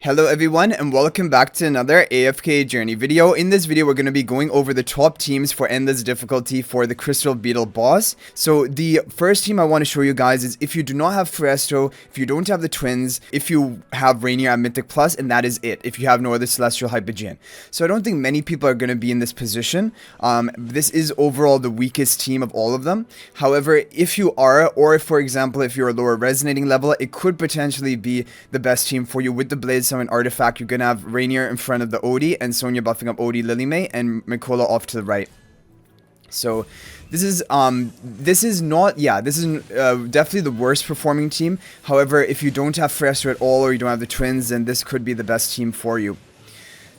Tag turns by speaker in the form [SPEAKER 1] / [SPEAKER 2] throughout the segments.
[SPEAKER 1] Hello everyone and welcome back to another AFK journey video. In this video we're going to be going over the top teams for endless difficulty for the Crystal Beetle boss. So the first team I want to show you guys is if you do not have Feresto, if you don't have the twins, if you have Reinier at Mythic Plus, and that is it, if you have no other Celestial Hypogean. So I don't think many people are going to be in this position. This is overall the weakest team of all of them. However, if you are, or if, for example, if you're a lower resonating level, it could potentially be the best team for you with the Blaze Summon artifact. You're gonna have Reinier in front of the Odie, and Sonya buffing up Odie, Lily May, and Mikola off to the right. So this is definitely the worst performing team. However, if you don't have Feresto at all, or you don't have the twins, then this could be the best team for you.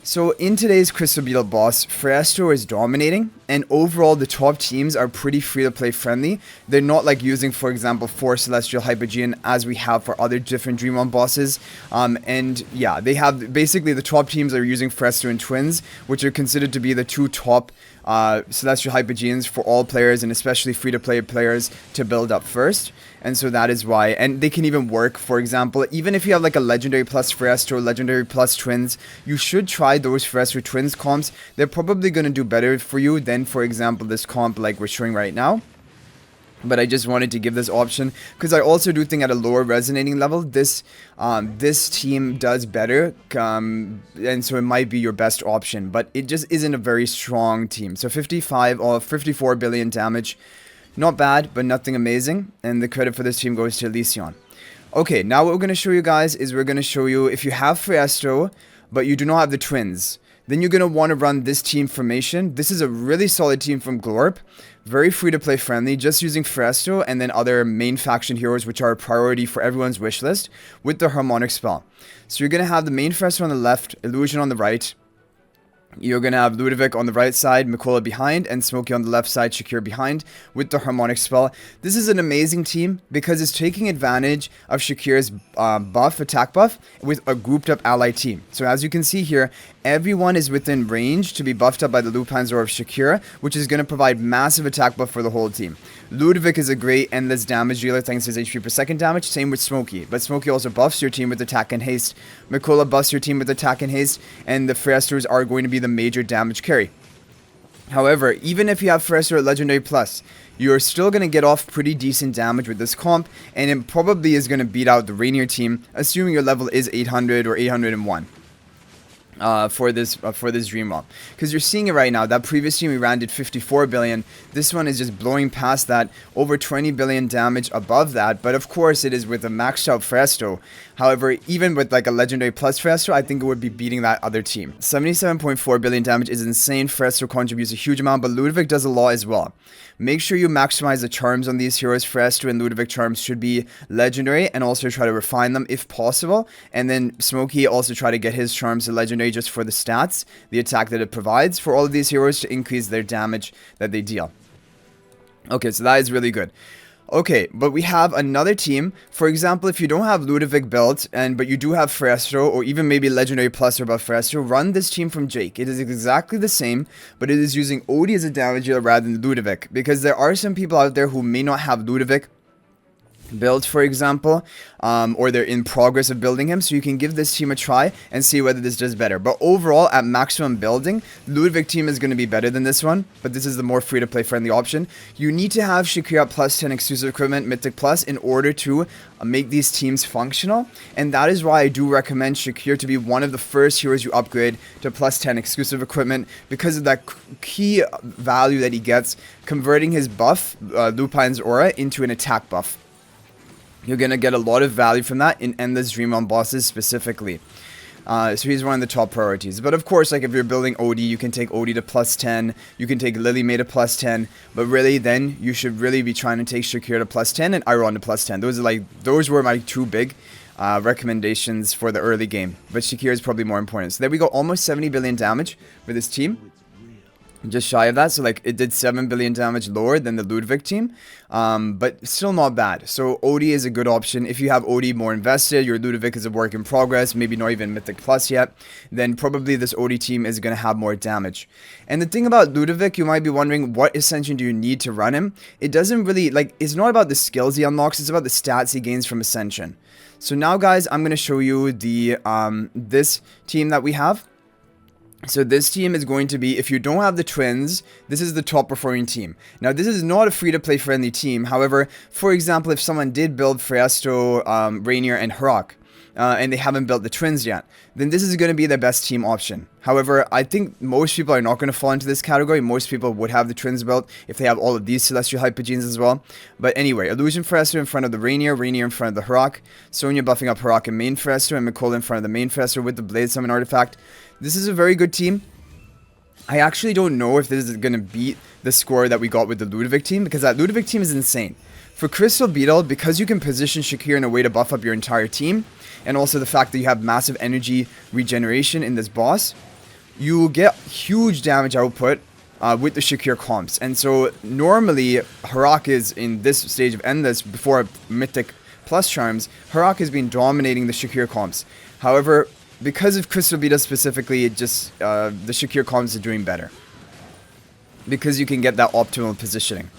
[SPEAKER 1] So in today's Crystal Beetle boss, Feresto is dominating, and overall the top teams are pretty free-to-play friendly. They're not like using, for example, 4 Celestial Hypogean as we have for other different Dream Realm bosses. And yeah, they have, basically the top teams are using Feresto and Twins, which are considered to be the 2 top Celestial Hypogeans for all players, and especially free-to-play players, to build up first. And so that is why, and they can even work, for example, even if you have like a Legendary plus Feresto, Legendary plus Twins, you should try those Feresto Twins comps. They're probably going to do better for you than, for example, this comp like we're showing right now. But I just wanted to give this option, because I also do think at a lower resonating level, this team does better, and so it might be your best option. But it just isn't a very strong team. So 55 or 54 billion damage. Not bad, but nothing amazing, and the credit for this team goes to Elysion. Okay, now what we're going to show you guys is we're going to show you if you have Feresto, but you do not have the twins, then you're going to want to run this team formation. This is a really solid team from Glorp, very free-to-play friendly, just using Feresto and then other main faction heroes, which are a priority for everyone's wish list, with the Harmonic spell. So you're going to have the main Feresto on the left, Illusion on the right. You're going to have Ludovic on the right side, Mikola behind, and Smokey on the left side, SHAKIR behind, with the Harmonic spell. This is an amazing team because it's taking advantage of SHAKIR's attack buff, with a grouped up ally team. So as you can see here, everyone is within range to be buffed up by the Lupin's Roar of SHAKIR, which is going to provide massive attack buff for the whole team. Ludovic is a great endless damage dealer thanks to his HP per second damage, same with Smokey. But Smokey also buffs your team with attack and haste. Mikola buffs your team with attack and haste, and the Ferestos are going to be the major damage carry. However, even if you have Feresto at Legendary Plus, you're still going to get off pretty decent damage with this comp, and it probably is going to beat out the Reinier team, assuming your level is 800 or 801. For this Dream Realm, because you're seeing it right now. That previous team we ran did 54 billion. This one is just blowing past that, over 20 billion damage above that. But of course, it is with a maxed out Feresto. However, even with like a Legendary plus Feresto, I think it would be beating that other team. 77.4 billion damage is insane. Feresto contributes a huge amount, but Ludovic does a lot as well. Make sure you maximize the charms on these heroes. Feresto and Ludovic charms should be legendary, and also try to refine them if possible. And then Smokey also try to get his charms to legendary just for the stats, the attack that it provides for all of these heroes to increase their damage that they deal. Okay, so that is really good. Okay, but we have another team. For example, if you don't have Ludovic built, but you do have Feresto, or even maybe Legendary Plus or above Feresto, run this team from Jake. It is exactly the same, but it is using Odie as a damage dealer rather than Ludovic, because there are some people out there who may not have Ludovic built, for example, or they're in progress of building him, so you can give this team a try and see whether this does better. But overall, at maximum building, Ludovic team is going to be better than this one, but this is the more free-to-play friendly option. You need to have SHAKIR plus 10 exclusive equipment, Mythic Plus, in order to make these teams functional, and that is why I do recommend SHAKIR to be one of the first heroes you upgrade to plus 10 exclusive equipment, because of that key value that he gets, converting his buff, Lupin's Aura, into an attack buff. You're going to get a lot of value from that in endless Dream Realm bosses specifically. So he's one of the top priorities. But of course, like if you're building Odie, you can take Odie to plus 10. You can take Lily May to plus 10. But really, then you should really be trying to take SHAKIR to plus 10 and Iron to plus 10. Those were my 2 big recommendations for the early game. But SHAKIR is probably more important. So there we go, almost 70 billion damage for this team. just shy of that. So like it did 7 billion damage lower than the Ludovic team, but still not bad. So Odie is a good option. If you have Odie more invested, your Ludovic is a work in progress, maybe not even Mythic Plus yet, then probably this Odie team is going to have more damage. And the thing about Ludovic, you might be wondering, what Ascension do you need to run him? It doesn't really, like, it's not about the skills he unlocks, it's about the stats he gains from Ascension. So now guys, I'm going to show you the this team that we have. So this team is going to be, if you don't have the twins, this is the top performing team. Now this is not a free-to-play friendly team. However, for example, if someone did build Fresto, Reinier, and Harak, and they haven't built the twins yet, then this is going to be their best team option. However, I think most people are not going to fall into this category. Most people would have the twins built if they have all of these Celestial Hypogenes as well. But anyway, Illusion Fresto in front of the Reinier, Reinier in front of the Harak, Sonya buffing up Harak in main Fresto, and Mikola in front of the main Fresto with the Blade Summon artifact. This is a very good team. I actually don't know if this is going to beat the score that we got with the Ludovic team, because that Ludovic team is insane. For Crystal Beetle, because you can position SHAKIR in a way to buff up your entire team, and also the fact that you have massive energy regeneration in this boss, you will get huge damage output with the SHAKIR comps. And so normally Harak is in this stage of Endless before Mythic Plus Charms, Harak has been dominating the SHAKIR comps. However, because of Crystal Beetle specifically, it just the SHAKIR comps are doing better, because you can get that optimal positioning.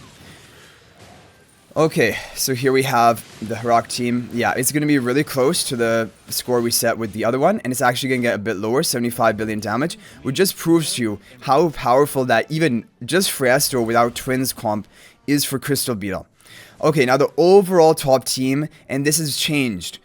[SPEAKER 1] Okay, so here we have the Harak team. Yeah, it's going to be really close to the score we set with the other one, and it's actually going to get a bit lower, 75 billion damage, which just proves to you how powerful that even just Fresto without twins comp is for Crystal Beetle. Okay, now the overall top team, and this has changed.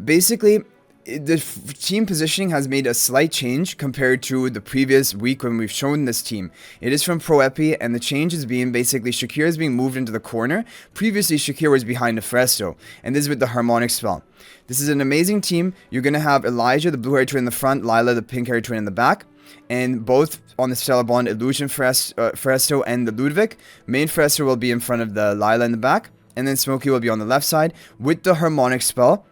[SPEAKER 1] Basically, the team positioning has made a slight change compared to the previous week when we've shown this team. It is from Pro Epi, and the change is being basically SHAKIR is being moved into the corner. Previously, SHAKIR was behind the Fresto, and this is with the Harmonic spell. This is an amazing team. You're going to have Elijah, the blue-haired twin in the front, Lila, the pink-haired twin in the back, and both on the Stellar Bond, Illusion Fresto and the Ludovic. Main Fresto will be in front of the Lila in the back, and then Smokey will be on the left side with the Harmonic spell.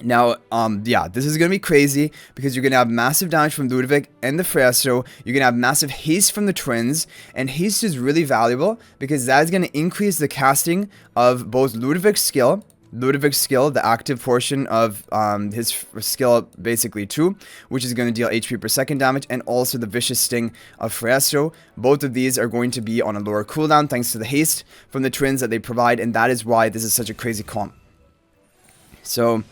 [SPEAKER 1] Now, yeah, this is going to be crazy, because you're going to have massive damage from Ludovic and the Fresto. You're going to have massive haste from the twins, and haste is really valuable because that is going to increase the casting of both Ludovic's skill, the active portion of his skill basically too, which is going to deal HP per second damage, and also the Vicious Sting of Fresto. Both of these are going to be on a lower cooldown thanks to the haste from the twins that they provide, and that is why this is such a crazy comp. So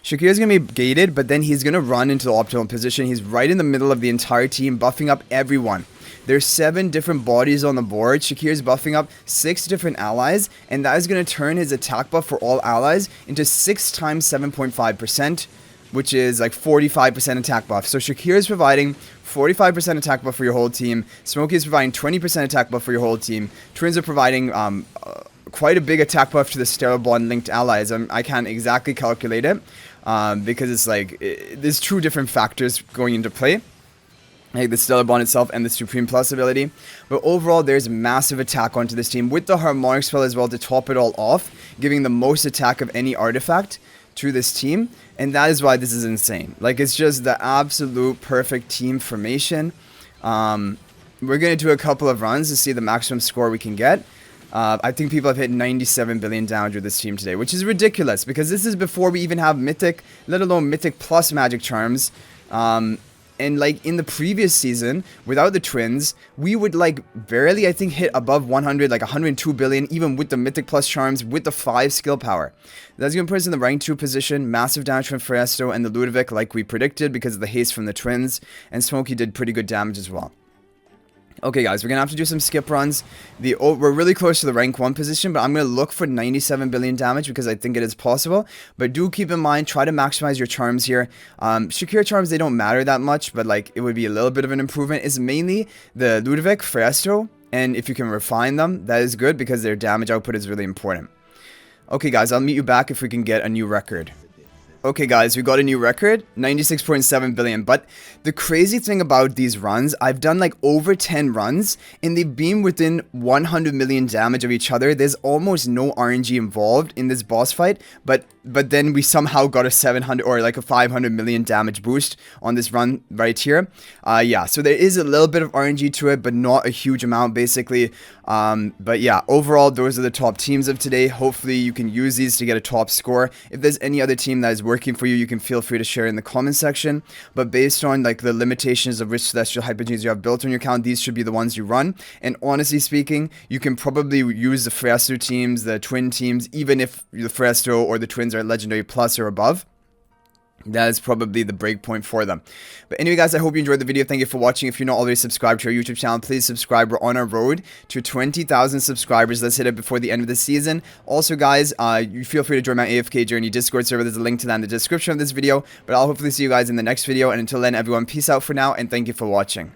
[SPEAKER 1] SHAKIR is going to be gated, but then he's going to run into the optimal position. He's right in the middle of the entire team, buffing up everyone. There's 7 different bodies on the board. SHAKIR is buffing up 6 different allies, and that is going to turn his attack buff for all allies into 6 times 7.5%, which is like 45% attack buff. So SHAKIR is providing 45% attack buff for your whole team. Smokey is providing 20% attack buff for your whole team. Twins are providing quite a big attack buff to the Stellar Bond linked allies. I can't exactly calculate it, because it's like there's 2 different factors going into play, like the Stellar Bond itself and the Supreme Plus ability. But overall, there's massive attack onto this team with the Harmonic spell as well to top it all off, giving the most attack of any artifact to this team, and that is why this is insane. Like, it's just the absolute perfect team formation. We're gonna do a couple of runs to see the maximum score we can get. I think people have hit 97 billion damage with this team today, which is ridiculous, because this is before we even have Mythic, let alone Mythic plus Magic Charms. And like in the previous season, without the twins, we would like barely, I think, hit above 100, like 102 billion, even with the Mythic plus Charms, with the 5 skill power. That's going to put us in the rank 2 position. Massive damage from Fresto and the Ludovic, like we predicted, because of the haste from the twins. And Smokey did pretty good damage as well. Okay guys, we're going to have to do some skip runs. We're really close to the rank 1 position, but I'm going to look for 97 billion damage because I think it is possible. But do keep in mind, try to maximize your charms here. SHAKIR charms, they don't matter that much, but like it would be a little bit of an improvement. It's mainly the Ludovic, Fresto, and if you can refine them, that is good because their damage output is really important. Okay guys, I'll meet you back if we can get a new record. Okay guys, we got a new record, 96.7 billion, but the crazy thing about these runs, I've done like over 10 runs, and they've been within 100 million damage of each other. There's almost no RNG involved in this boss fight, but then we somehow got a 700 or like a 500 million damage boost on this run right here. Yeah, so there is a little bit of RNG to it, but not a huge amount basically. But yeah, overall, those are the top teams of today. Hopefully you can use these to get a top score. If there's any other team that is working for you, you can feel free to share in the comment section. But based on like the limitations of which celestial hypergenes you have built on your account, these should be the ones you run. And honestly speaking, you can probably use the Fresto teams, the twin teams, even if the Fresto or the twins are legendary plus or above. That is probably the break point for them. But anyway guys, I hope you enjoyed the video. Thank you for watching. If you're not already subscribed to our YouTube channel, please subscribe. We're on our road to 20,000 subscribers. Let's hit it before the end of the season. Also guys, you feel free to join my AFK Journey Discord server. There's a link to that in the description of this video. But I'll hopefully see you guys in the next video. And until then, everyone, peace out for now, and thank you for watching.